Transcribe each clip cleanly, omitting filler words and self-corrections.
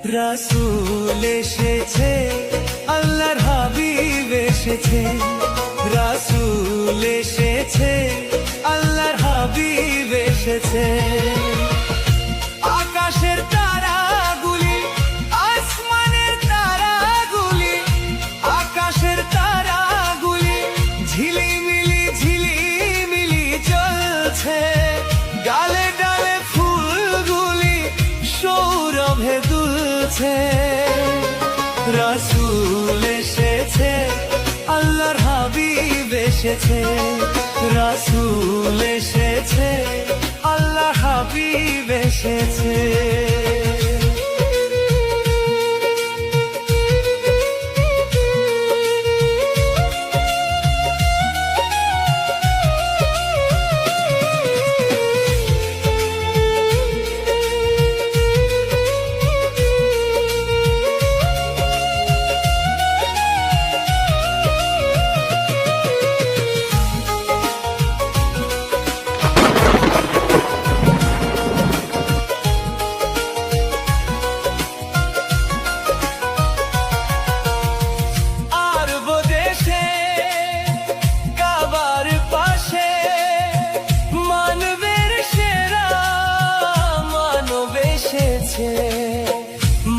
রাসূল এসেছে, আল্লাহর হাবিব এসেছে। রাসূল এসেছে, আল্লাহর হাবিব এসেছে। আকাশের তারাগুলি, আসমানের তারাগুলি, আকাশের তারাগুলি ঝিলিমিলি ঝিলিমিলি জ্বলছে। ডালে ডালে ফুলগুলি সৌরভে দুলছে। রাসূল এসেছে, আল্লাহর হাবিব এসেছে। রাসূল এসেছে, আল্লাহর হাবিব এসেছে।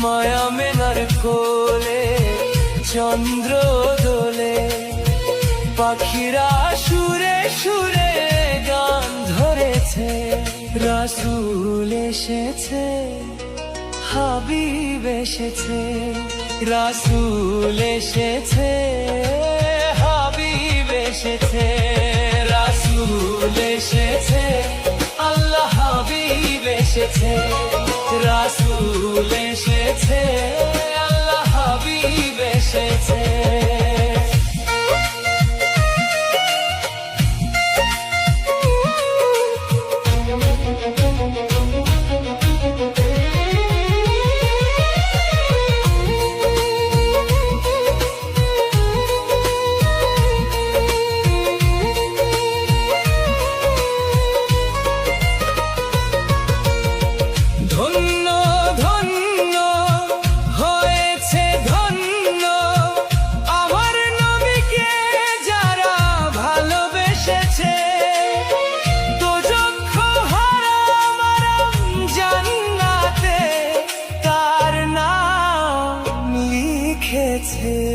মায়া মেনার কোলে চন্দ্র দোলে, পাখিরা সুরে সুরে গান ধরেছে। রাসূল এসেছে, হাবিব এসেছে। রাসূল এসেছে, হাবিব এসেছে। রাসূল এসেছে, আল্লাহ হাবিব এসেছে। রাসূল এসেছে, আল্লাহ হাবিব এসেছে। It's